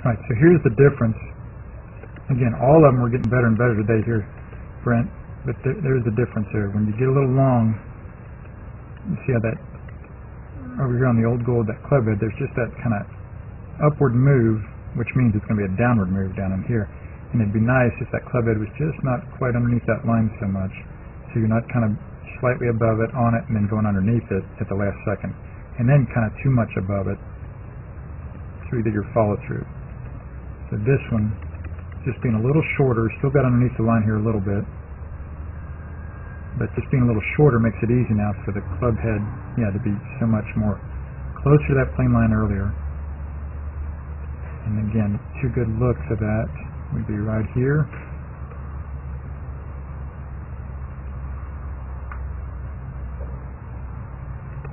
Right, so here's the difference. Again, all of them are getting better and better today here, Brent, but there's the difference there. When you get a little long, you see how that, over here on the old gold, that club head, there's just that kind of upward move, which means it's going to be a downward move down in here. And it'd be nice if that club head was just not quite underneath that line so much, so you're not kind of slightly above it, on it, and then going underneath it at the last second, and then kind of too much above it through your follow-through. So this one, just being a little shorter, still got underneath the line here a little bit, but just being a little shorter makes it easy now for the club head, to be so much more closer to that plane line earlier. And again, two good looks of that would be right here.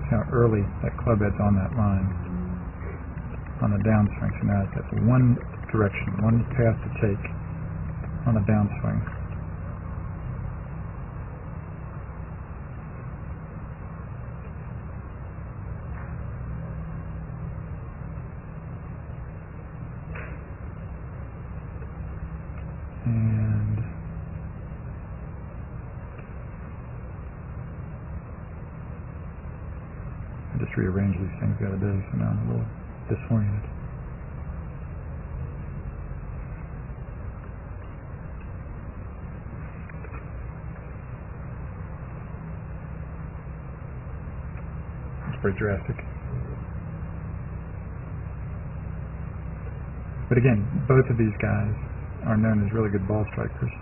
See how early that club head's on that line, on the downswing. So now that's one direction, one path to take on the downswing. And I just rearranged these things the other day, so now I'm a little disoriented. Pretty drastic. But again, both of these guys are known as really good ball strikers.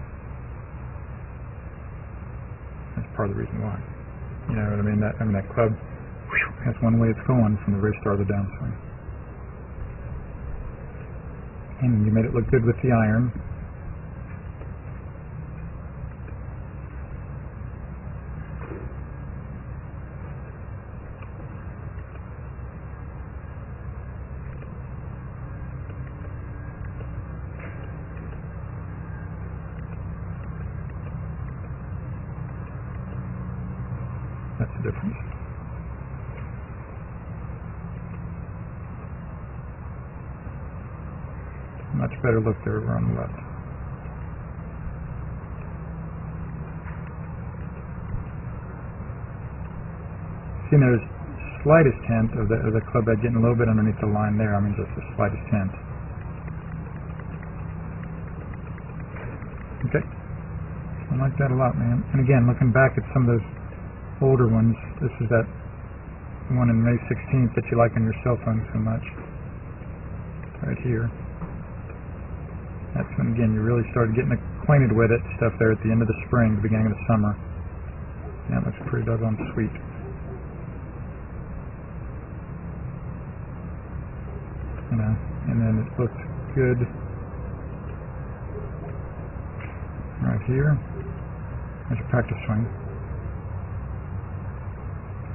That's part of the reason why. You know what I mean? That club, that's one way it's going from the very start of the downswing. And you made it look good with the iron. That's the difference. Much better look there over on the left. See, there's slightest hint of the club head getting a little bit underneath the line there. I mean, just the slightest hint. Okay. I like that a lot, man. And again, looking back at some of those older ones, this is that one in May 16th that you like on your cell phone so much. Right here. That's when, again, you really started getting acquainted with it, stuff there at the end of the spring, the beginning of the summer. Yeah, it looks pretty doggone sweet. You know, and then it looks good right here. There's a practice swing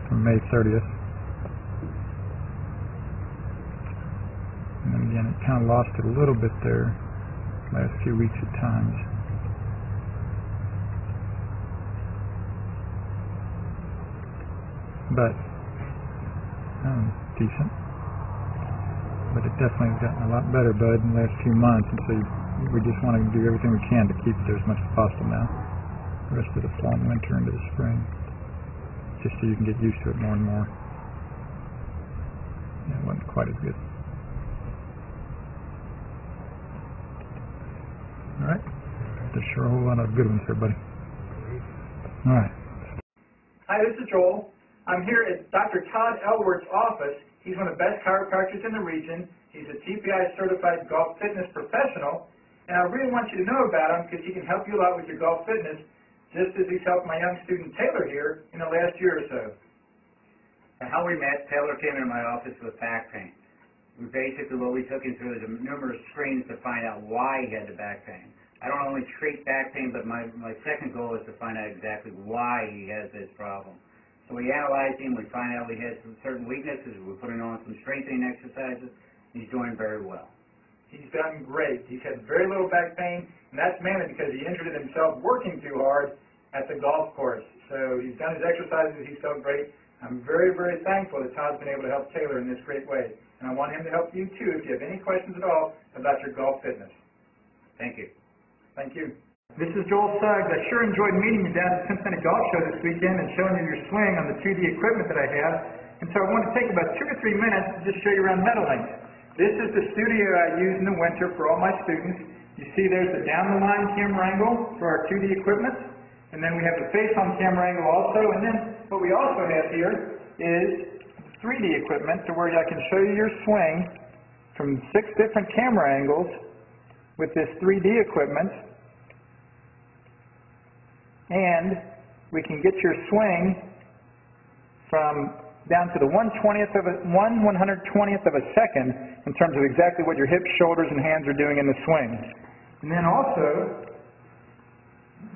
from May 30th. And then again, it kind of lost it a little bit there last few weeks at times. But decent. But it definitely has gotten a lot better, bud, in the last few months, and so we just want to do everything we can to keep it there as much as possible now. The rest of the fall and winter into the spring. Just so you can get used to it more and more. Yeah, it wasn't quite as good. Alright. There's sure a whole lot of good ones there, buddy. Alright. Hi, this is Joel. I'm here at Dr. Todd Elworth's office. He's one of the best chiropractors in the region. He's a TPI certified golf fitness professional. And I really want you to know about him because he can help you a lot with your golf fitness, just as he's helped my young student Taylor here in the last year or so. How we met, Taylor came into my office with back pain. What we took him through is numerous screens to find out why he had the back pain. I don't only treat back pain, but my second goal is to find out exactly why he has this problem. So we analyzed him, we find out he had some certain weaknesses, we're putting on some strengthening exercises, and he's doing very well. He's done great. He's had very little back pain, and that's mainly because he injured himself working too hard at the golf course. So he's done his exercises, he's felt great. I'm very, very thankful that Todd's been able to help Taylor in this great way. and I want him to help you too if you have any questions at all about your golf fitness. Thank you. Thank you. This is Joel Suggs. I sure enjoyed meeting you down at the Cincinnati Golf Show this weekend and showing you your swing on the 2D equipment that I have. And so I want to take about 2 or 3 minutes to just show you around Meadowlinks. This is the studio I use in the winter for all my students. You see there's the down-the-line camera angle for our 2D equipment. And then we have the face-on camera angle also. And then what we also have here is 3D equipment to where I can show you your swing from 6 different camera angles with this 3D equipment. And we can get your swing from down to the 1/120th of a second in terms of exactly what your hips, shoulders, and hands are doing in the swing. And then also,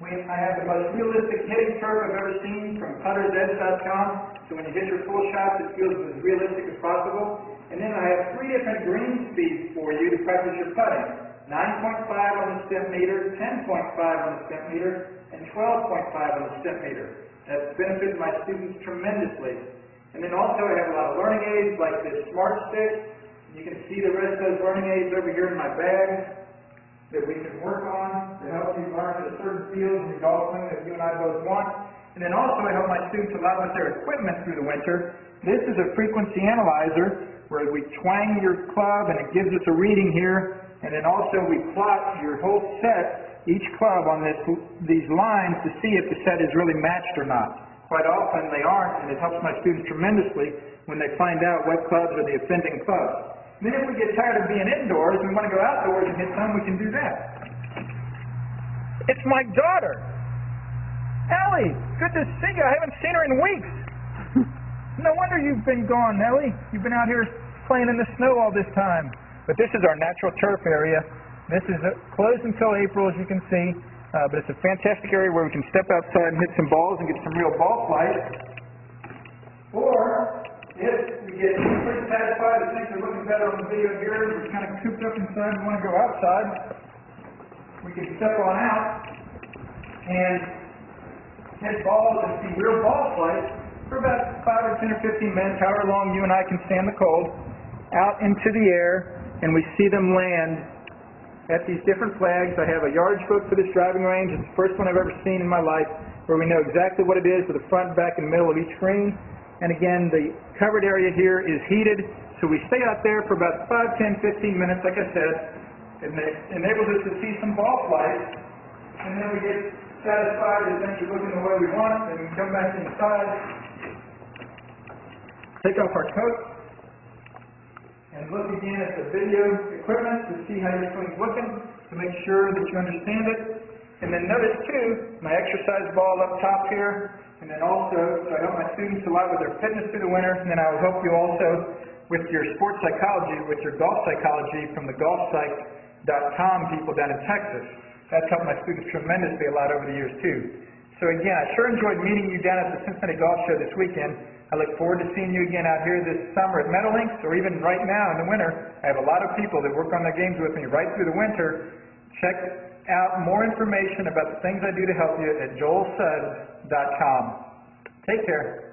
I have the most realistic hitting curve I've ever seen from puttersedge.com. So when you hit your full shot, it feels as realistic as possible. And then I have 3 different green speeds for you to practice your putting. 9.5 on the step meter, 10.5 on the step meter, and 12.5 on the step meter. That's benefited my students tremendously. And then also I have a lot of learning aids like this Smart Stick. You can see the rest of those learning aids over here in my bag that we can work on to help you learn the certain fields in your golf swing that you and I both want. And then also I help my students a lot with their equipment through the winter. This is a frequency analyzer where we twang your club and it gives us a reading here. And then also we plot your whole set, each club on these lines to see if the set is really matched or not. Quite often they aren't, and it helps my students tremendously when they find out what clubs are the offending clubs. Then if we get tired of being indoors and we want to go outdoors and hit some, we can do that. It's my daughter. Ellie, good to see you. I haven't seen her in weeks. No wonder you've been gone, Ellie. You've been out here playing in the snow all this time. But this is our natural turf area. This is closed until April, as you can see. But it's a fantastic area where we can step outside and hit some balls and get some real ball flight. Or, if we get pretty satisfied and things are looking better on the video here, we're kind of cooped up inside and want to go outside, we can step on out and hit balls and see real ball flight for about 5 or 10 or 15 minutes, however long you and I can stand the cold, out into the air, and we see them land at these different flags. I have a yardage book for this driving range. It's the first one I've ever seen in my life where we know exactly what it is with the front, back, and middle of each green. And again, the covered area here is heated, so we stay out there for about 5, 10, 15 minutes, like I said. It enables us to see some ball flight, and then we get satisfied that things are looking the way we want, and we come back inside, take off our coat, and look again at the video equipment to see how your swing's looking, to make sure that you understand it. And then notice too, my exercise ball up top here, and then also, so I help my students a lot with their fitness through the winter, and then I will help you also with your sports psychology, with your golf psychology from the golfpsych.com people down in Texas. That's helped my students tremendously a lot over the years too. So again, I sure enjoyed meeting you down at the Cincinnati Golf Show this weekend. I look forward to seeing you again out here this summer at Meadowlinks, or even right now in the winter. I have a lot of people that work on their games with me right through the winter. Check out more information about the things I do to help you at joelsuggs.com. Take care.